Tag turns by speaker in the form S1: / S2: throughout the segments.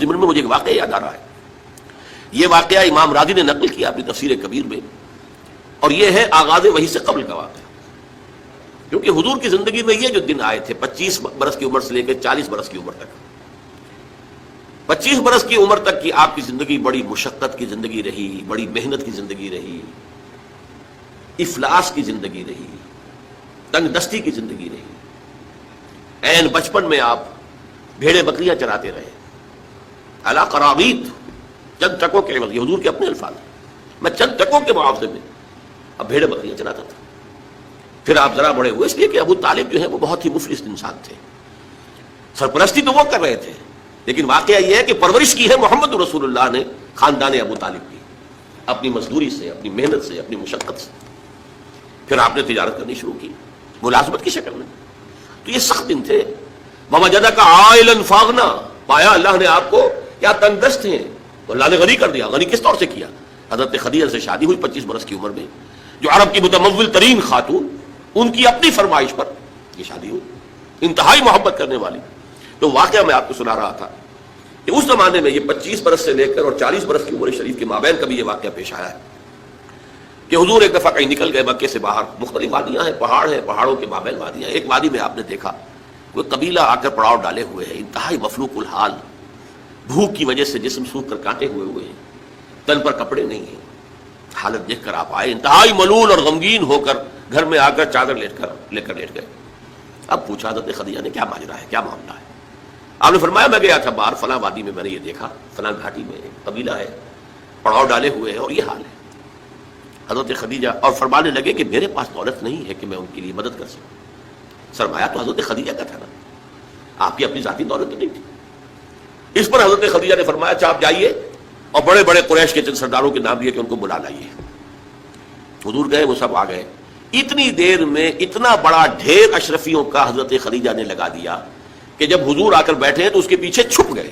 S1: ضمن میں مجھے ایک واقعہ یاد آ رہا ہے. یہ واقعہ امام راضی نے نقل کیا اپنی تفسیر کبیر میں، اور یہ ہے آغاز وحی سے قبل کا واقعہ. کیونکہ حضور کی زندگی میں یہ جو دن آئے تھے 25 برس کی عمر سے لے کے 40 برس کی عمر تک، 25 برس کی عمر تک کی آپ کی زندگی بڑی مشقت کی زندگی رہی، بڑی محنت کی زندگی رہی، افلاس کی زندگی رہی، تنگ دستی کی زندگی رہی. عین بچپن میں آپ بھیڑے بکریاں چراتے رہے، علی قراغیط، چند ٹکوں کے عوض. یہ حضور کے اپنے الفاظ ہیں، میں چند ٹکوں کے معاوضے میں اب بھیڑے بکریاں چراتا تھا. پھر آپ ذرا بڑے ہوئے، اس لیے کہ ابو طالب جو ہے وہ بہت ہی مفلس انسان تھے. سرپرستی تو وہ کر رہے تھے، لیکن واقعہ یہ ہے کہ پرورش کی ہے محمد رسول اللہ نے خاندان ابو طالب کی، اپنی مزدوری سے، اپنی محنت سے، اپنی مشقت سے. پھر آپ نے تجارت کرنی شروع کی ملازمت کی شکل میں. تو یہ سخت دن تھے. وَوَجَدَكَ عَائِلًا فَأَغْنَىٰ، پایا اللہ نے آپ کو کیا تنگ دست ہیں، اللہ نے غنی کر دیا. غنی کس طور سے کیا؟ حضرت خدیجہ سے شادی ہوئی 25 برس کی عمر میں، جو عرب کی متمول ترین خاتون، ان کی اپنی فرمائش پر یہ شادی ہوئی، انتہائی محبت کرنے والی. تو واقعہ میں آپ کو سنا رہا تھا کہ اس زمانے میں یہ 25 برس سے لے کر اور 40 برس کی عمر شریف کے مابین کبھی یہ واقعہ پیش آیا ہے کہ حضور ایک دفعہ کہیں نکل گئے مکے سے باہر. مختلف وادیاں ہیں، پہاڑ ہیں، پہاڑوں کے مابین وادیاں. ایک وادی میں آپ نے دیکھا کوئی قبیلہ آ کر پڑاؤ ڈالے ہوئے ہے، انتہائی مفلوق الحال، بھوک کی وجہ سے جسم سوکھ کر کانٹے ہوئے ہیں، تن پر کپڑے نہیں ہیں. حالت دیکھ کر آپ آئے انتہائی ملول اور غمگین ہو کر، گھر میں آ کر چادر لے کر لیٹ گئے. اب پوچھا حضرت خدیجہ نے کیا ماجرا ہے، کیا معاملہ ہے؟ آپ نے فرمایا میں گیا تھا باہر فلاں وادی میں، میں نے یہ دیکھا فلاں گھاٹی میں ایک قبیلہ ہے، پڑاؤ ڈالے ہوئے ہیں اور یہ حال ہے. حضرت خدیجہ اور فرمانے لگے کہ میرے پاس دولت نہیں ہے کہ میں ان کے لیے مدد کر سکوں. سرمایہ تو حضرت خدیجہ کا تھا نا، آپ کی اپنی ذاتی دولت تو نہیں تھی. اس پر حضرت خدیجہ نے فرمایا اچھا آپ جائیے اور بڑے بڑے قریش کے چند سرداروں کے نام لیے کہ ان کو بلا لائیے. حضور گئے، وہ سب آ گئے. اتنی دیر میں اتنا بڑا ڈھیر اشرفیوں کا حضرت خدیجہ نے لگا دیا کہ جب حضور آ کر بیٹھے تو اس کے پیچھے چھپ گئے.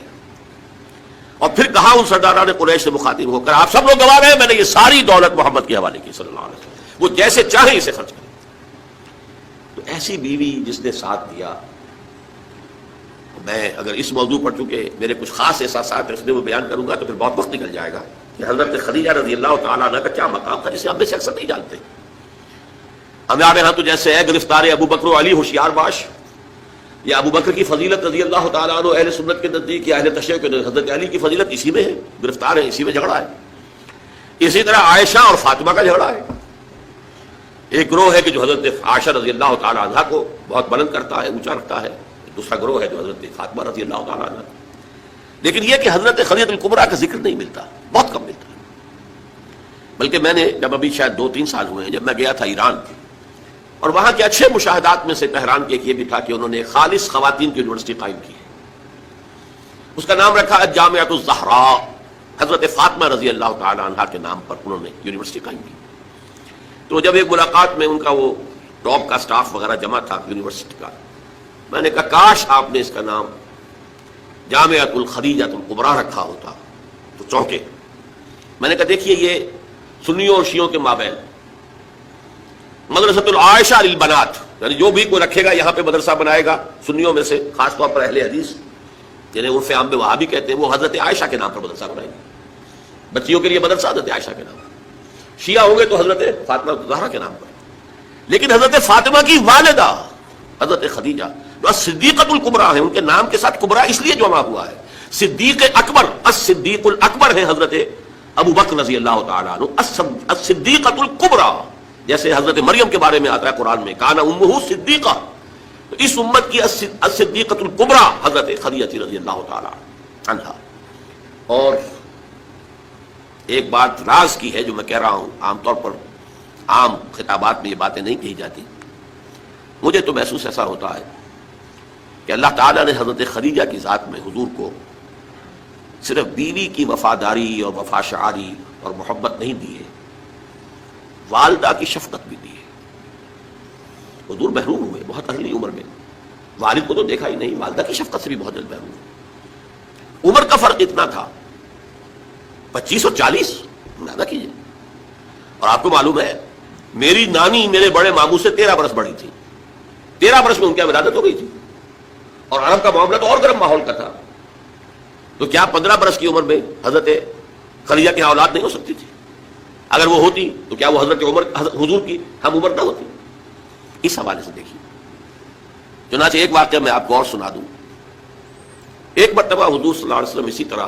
S1: اور پھر کہا ان سرداران قریش سے مخاطب ہو کر آپ سب لوگ گواہ رہے، میں نے یہ ساری دولت محمد کے حوالے کی صلی اللہ علیہ وسلم، وہ جیسے چاہیں اسے خرچ کریں. تو ایسی بیوی جس نے ساتھ دیا. میں اگر اس موضوع پر چونکہ میرے کچھ خاص احساسات اس میں بیان کروں گا تو پھر بہت وقت نکل جائے گا کہ حضرت خدیجہ رضی اللہ تعالیٰ عنہ کا کیا مقام تھا جسے ہم میں سے اکثر نہیں جانتے. ہمارے ہاں تو جیسے ہے گرفتار ابو بکر و علی ہوشیار باش، یا ابو بکر کی فضیلت رضی اللہ تعالیٰ عنہ اہل سنت کے نزدیک یا اہل تشیع کے نزدیک حضرت علی کی فضیلت اسی میں ہے، گرفتار ہے، اسی میں جھگڑا ہے. اسی طرح عائشہ اور فاطمہ کا جھگڑا ہے. ایک گروہ ہے کہ جو حضرت عائشہ رضی اللہ تعالیٰ عنہ کو بہت بلند کرتا ہے، اونچا رکھتا ہے. دوسرا گروہ ہے جو حضرت فاطمہ رضی اللہ تعالیٰ عنہ. لیکن یہ کہ حضرت خدیجہ الکبریٰ کا ذکر نہیں ملتا، بہت کم ملتا. بلکہ میں نے جب ابھی شاید 2-3 سال ہوئے ہیں جب میں گیا تھا ایران، اور وہاں کے اچھے مشاہدات میں سے تہران کے ایک یہ بھی تھا کہ انہوں نے خالص خواتین کی یونیورسٹی قائم کی ہے. اس کا نام رکھا جامعۃ الزہراء، حضرت فاطمہ رضی اللہ تعالیٰ عنہ کے نام پر انہوں نے یونیورسٹی قائم کی. تو جب ایک ملاقات میں ان کا وہ ٹاپ کا سٹاف وغیرہ جمع تھا یونیورسٹی کا، میں نے کہا کاش آپ نے اس کا نام جامعۃ الخدیجۃ الکبریٰ رکھا ہوتا تو چونکے. میں نے کہا دیکھیے یہ سنیوں اور شیعوں کے مابین مدرسۃ العائشہ للبنات، یعنی جو بھی کوئی رکھے گا یہاں پہ مدرسہ بنائے گا سنیوں میں سے، خاص طور پر اہل حدیث جنہیں عرف عام میں وہابی کہتے ہیں، وہ حضرت عائشہ کے نام پر مدرسہ بنائیں گے. بچیوں کے لیے مدرسہ حضرت عائشہ کے نام پر، شیعہ ہوں گے تو حضرت فاطمہ زہرا کے نام پر. لیکن حضرت فاطمہ کی والدہ حضرت خدیجہ جو صدیقۃ الکبریٰ ہیں، ان کے نام کے ساتھ کبریٰ اس لیے جمع ہوا ہے. صدیق اکبر، الصدیق الاکبر ہے حضرت ابو بکر رضی اللہ تعالیٰ عنہ. الصدیقۃ الکبریٰ جیسے حضرت مریم کے بارے میں آتا ہے قرآن میں کان امہ صدیقہ، تو اس امت کی الصدیقۃ الکبریٰ حضرت خدیجہ رضی اللہ تعالیٰ عنہا. اور ایک بات راز کی ہے جو میں کہہ رہا ہوں، عام طور پر عام خطابات میں یہ باتیں نہیں کہی جاتی. مجھے تو محسوس ایسا ہوتا ہے کہ اللہ تعالیٰ نے حضرت خدیجہ کی ذات میں حضور کو صرف بیوی کی وفاداری اور وفا شعاری اور محبت نہیں دی ہے، والدہ کی شفقت بھی دی ہے. حضور محروم ہوئے بہت ارلی عمر میں، والد کو تو دیکھا ہی نہیں، والدہ کی شفقت سے بھی بہت جلد محروم ہوئے. عمر کا فرق اتنا تھا 25 اور 40، اندازہ کیجیے. اور آپ کو معلوم ہے میری نانی میرے بڑے ماموں سے 13 برس بڑی تھی، 13 برس میں ان کی ولادت ہو گئی تھی. اور عرب کا معاملہ تو اور گرم ماحول کا تھا. تو کیا 15 برس کی عمر میں حضرت خدیجہ کی اولاد نہیں ہو سکتی تھی؟ اگر وہ ہوتی تو کیا وہ حضرت عمر حضور کی ہم عمر نہ ہوتی؟ اس حوالے سے دیکھیے. چنانچہ ایک واقعہ میں آپ کو اور سنا دوں. ایک مرتبہ حضور صلی اللہ علیہ وسلم اسی طرح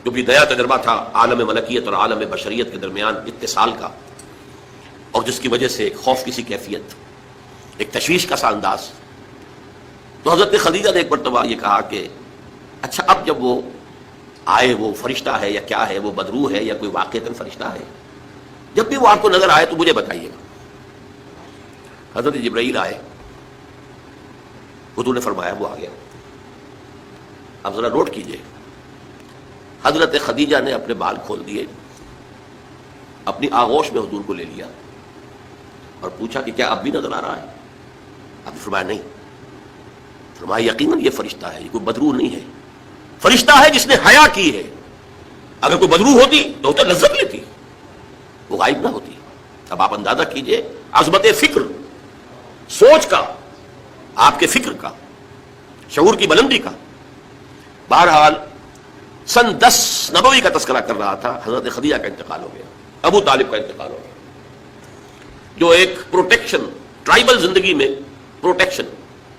S1: جو بھی نیا تجربہ تھا عالم ملکیت اور عالم بشریت کے درمیان اتصال کا، اور جس کی وجہ سے ایک خوف کی سی کیفیت، ایک تشویش کا سا انداز، تو حضرت خدیجہ نے ایک مرتبہ یہ کہا کہ اچھا اب جب وہ آئے، وہ فرشتہ ہے یا کیا ہے، وہ بدروح ہے یا کوئی واقعتاً فرشتہ ہے، جب بھی وہ آپ کو نظر آئے تو مجھے بتائیے گا. حضرت جبرائیل آئے، حضور نے فرمایا وہ آ گیا. اب ذرا نوٹ کیجئے، حضرت خدیجہ نے اپنے بال کھول دیے، اپنی آغوش میں حضور کو لے لیا اور پوچھا کہ کیا اب بھی نظر آ رہا ہے؟ اب فرمایا نہیں. فرمایا یقیناً یہ فرشتہ ہے، یہ کوئی بدروح نہیں ہے، فرشتہ ہے جس نے حیا کی ہے. اگر کوئی بدروح ہوتی تو تو لذت لیتی، وہ غائب نہ ہوتی. اب آپ اندازہ کیجئے عظمت فکر، سوچ کا، آپ کے فکر کا، شعور کی بلندی کا. بہرحال سن 10 نبوی کا تذکرہ کر رہا تھا، حضرت خدیجہ کا انتقال ہو گیا، ابو طالب کا انتقال ہو گیا. جو ایک پروٹیکشن، ٹرائبل زندگی میں پروٹیکشن،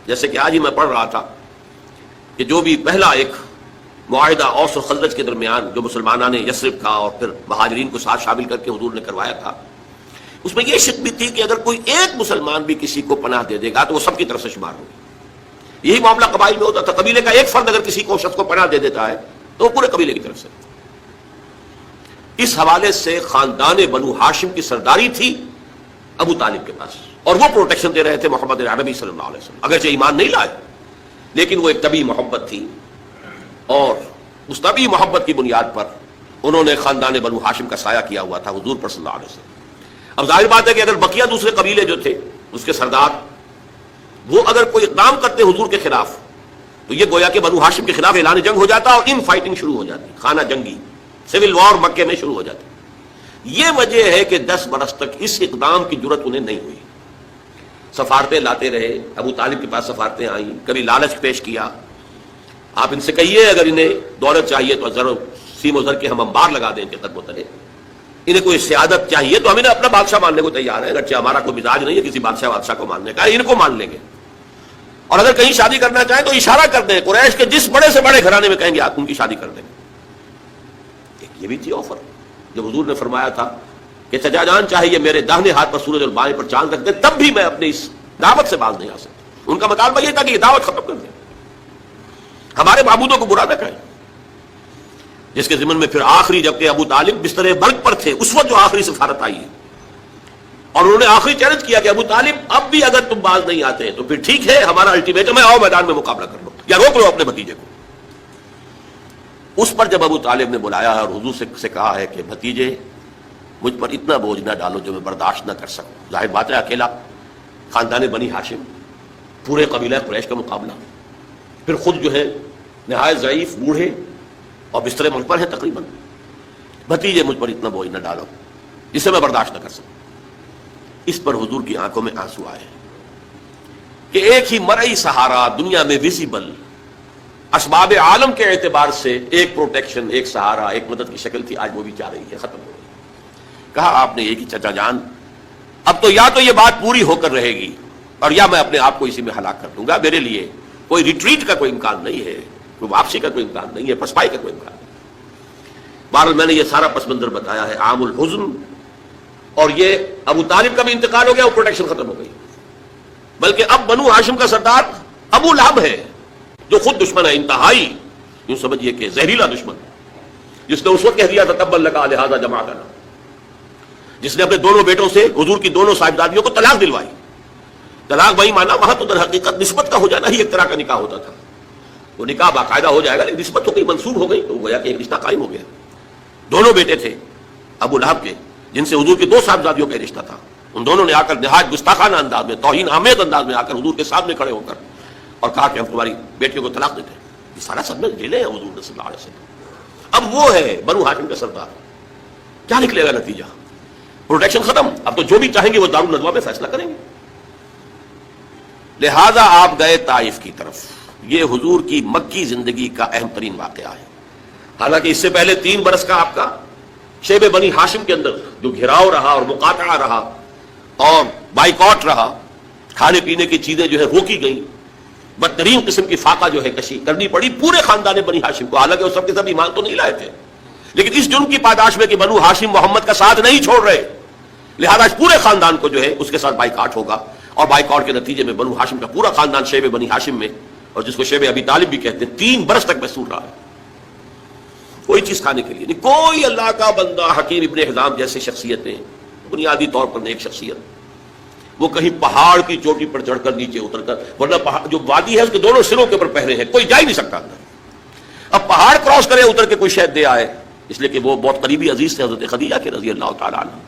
S1: جیسے کہ آج ہی میں پڑھ رہا تھا کہ جو بھی پہلا ایک معاہدہ اوس و خزرج کے درمیان جو مسلمانوں نے یثرب کا اور پھر مہاجرین کو ساتھ شامل کر کے حضور نے کروایا تھا، اس میں یہ شک بھی تھی کہ اگر کوئی ایک مسلمان بھی کسی کو پناہ دے دے گا تو وہ سب کی طرف سے شمار ہوگی. یہی معاملہ قبائل میں ہوتا تھا، قبیلے کا ایک فرد اگر کسی کو شخص کو پناہ دے دیتا ہے تو وہ پورے قبیلے کی طرف سے. اس حوالے سے خاندان بنو ہاشم کی سرداری تھی ابو طالب کے پاس، اور وہ پروٹیکشن دے رہے تھے محمد عربی صلی اللہ علیہ وسلم. اگرچہ ایمان نہیں لائے لیکن وہ ایک طبی محبت تھی، اور اس طبی محبت کی بنیاد پر انہوں نے خاندان بنو ہاشم کا سایہ کیا ہوا تھا حضور پر صلی اللہ علیہ وسلم. اب ظاہر بات ہے کہ اگر بقیہ دوسرے قبیلے جو تھے اس کے سردار وہ اگر کوئی اقدام کرتے حضور کے خلاف تو یہ گویا کہ بنو ہاشم کے خلاف اعلان جنگ ہو جاتا اور ان فائٹنگ شروع ہو جاتی، خانہ جنگی، سول وار مکے میں شروع ہو جاتی. یہ وجہ ہے کہ 10 برس تک اس اقدام کی جرت انہیں نہیں ہوئی. سفارتیں لاتے رہے، ابو طالب کے پاس سفارتیں آئیں، کبھی لالچ پیش کیا، آپ ان سے کہیے اگر انہیں دولت چاہیے تو ضرور سیم و زر کے ہم انبار لگا دیں ان کے قدم و تلے، انہیں کوئی سیادت چاہیے تو ہم انہیں اپنا بادشاہ ماننے کو تیار ہیں، اگرچہ ہمارا کوئی مزاج نہیں ہے کسی بادشاہ کو ماننے کا، ان کو مان لیں گے. اور اگر کہیں شادی کرنا چاہیں تو اشارہ کر دیں، قریش کے جس بڑے سے بڑے گھرانے میں کہیں گے آپ ان کی شادی کر دیں. یہ بھی تھی آفر. جب حضور نے فرمایا تھا کہ چچا جان چاہے یہ میرے داہنے ہاتھ پر سورج اور بائیں پر چاند رکھ دیں تب بھی میں اپنی اس دعوت سے باز نہیں آ سکتا. ان کا مطالبہ یہ تھا کہ یہ دعوت ختم کر دیں، ہمارے معبودوں کو برا نہ کہیں. جس کے ضمن میں پھر آخری جبکہ ابو طالب بستر برگ پر تھے اس وقت جو آخری سفارت آئی ہے، اور انہوں نے آخری چیلنج کیا کہ ابو طالب اب بھی اگر تم باز نہیں آتے تو پھر ٹھیک ہے، ہمارا الٹیمیٹم ہے، آؤ میدان میں مقابلہ کر لو یا روک لو اپنے بھتیجے کو. اس پر جب ابو طالب نے بلایا اور حضور سے کہا ہے کہ بھتیجے مجھ پر اتنا بوجھ نہ ڈالو جو میں برداشت نہ کر سکوں. ظاہر بات ہے اکیلا خاندان بنی ہاشم، پورے قبیلہ قریش کا مقابلہ، پھر خود جو ہے نہایت ضعیف، بوڑھے اور بستر ملک پر ہیں تقریباً. بھتیجے مجھ پر اتنا بوجھ نہ ڈالو جسے میں برداشت نہ کر سکوں. اس پر حضور کی آنکھوں میں آنسو آئے کہ ایک ہی مرئی سہارا دنیا میں ویزیبل اسباب عالم کے اعتبار سے ایک پروٹیکشن، ایک سہارا، ایک مدد کی شکل تھی، آج وہ بھی چاہ رہی ہے ختم ہو گئی. کہا آپ نے یہ کہ چچا جان اب تو یا تو یہ بات پوری ہو کر رہے گی اور یا میں اپنے آپ کو اسی میں ہلاک کر دوں گا. میرے لیے کوئی ریٹریٹ کا کوئی امکان نہیں ہے، کوئی واپسی کا کوئی امکان نہیں ہے، پسپائی کا کوئی امکان نہیں. بہرحال میں نے یہ سارا پس منظر بتایا ہے عام الحزن، اور یہ ابو طالب کا بھی انتقال ہو گیا، وہ پروٹیکشن ختم ہو گئی. بلکہ اب بنو ہاشم کا سردار ابو لہب ہے جو خود دشمن ہے انتہائی، یوں سمجھیے کہ زہریلا دشمن، جس نے اس وقت کہہ دیا تھا تبا لکا لہذا جماعتنا، جس نے اپنے دونوں بیٹوں سے حضور کی دونوں صاحبزادیوں کو طلاق دلوائی. طلاق بھائی مانا وہاں تو در حقیقت نسبت کا ہو جانا ہی ایک طرح کا نکاح ہوتا تھا. وہ نکاح باقاعدہ ہو جائے گا لیکن نسبت ہو گئی، منسوب ہو گئی، تو گویا کہ ایک رشتہ قائم ہو گیا. دونوں بیٹے تھے ابو لہب کے جن سے حضور کی 2 صاحبزادیوں کا رشتہ تھا. ان دونوں نے آ کر نہایت گستاخانہ انداز میں، توہین آمیز انداز میں آ کر حضور کے سامنے کھڑے ہو کر اور کہا کہ ہم تمہاری بیٹیوں کو طلاق دیتے ہیں. یہ سارا سب میں جیلے ہیں حضور صلی اللہ علیہ وسلم. اب وہ ہے بنو ہاشم کا سردار. کیا نکلے گا نتیجہ؟ پروٹیکشن ختم. اب تو جو بھی چاہیں گے وہ دارالندوہ میں فیصلہ کریں گے. لہذا آپ گئے طائف کی طرف. یہ حضور کی مکی زندگی کا اہم ترین واقعہ ہے. حالانکہ اس سے پہلے 3 برس کا آپ کا شیب بنی ہاشم کے اندر جو گھراؤ رہا اور مقاطعہ رہا اور بائیکاٹ رہا، کھانے پینے کی چیزیں جو ہے روکی گئیں، بدترین قسم کی فاقہ جو ہے کشی کرنی پڑی پورے خاندان بنی ہاشم کو. حالانکہ وہ سب کے سب ایمان تو نہیں لائے تھے، لیکن اس جرم کی پاداش میں کہ بنو ہاشم محمد کا ساتھ نہیں چھوڑ رہے، لہذا اس پورے خاندان کو جو ہے اس کے ساتھ بائیکاٹ ہوگا. اور بائیکاٹ کے نتیجے میں بنو ہاشم کا پورا خاندان شیب بنی ہاشم میں، اور جس کو شیب ابی طالب بھی کہتے ہیں، 3 برس تک محصور رہا ہے کوئی چیز کھانے کے لیے نہیں. کوئی اللہ کا بندہ حکیم ابن حزام جیسے شخصیتیں، بنیادی طور پر ایک شخصیت، وہ کہیں پہاڑ کی چوٹی پر چڑھ کر نیچے اتر کر، ورنہ پہاڑ جو وادی ہے اس کے دونوں سروں کے اوپر پہرے ہیں، کوئی جا ہی نہیں سکتا اندر. اب پہاڑ کراس کرے اتر کے کوئی شاید دے آئے، اس لیے کہ وہ بہت قریبی عزیز تھے حضرت خدیجہ کے رضی اللہ تعالیٰ عنہ،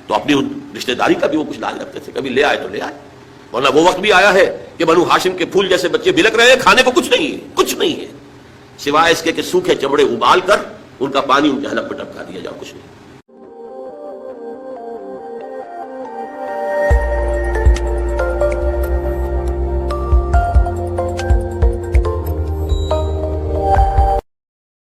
S1: تو اپنی رشتہ داری کا بھی وہ کچھ لاج رکھتے تھے، کبھی لے آئے تو لے آئے. ورنہ وہ وقت بھی آیا ہے کہ بنو ہاشم کے پھول جیسے بچے بلک رہے ہیں، کھانے کو کچھ نہیں ہے، کچھ نہیں ہے سوائے اس کے کہ سوکھے چمڑے ابال کر ان کا پانی ان کے حلق پہ ٹپکا دیا جائے، کچھ نہیں.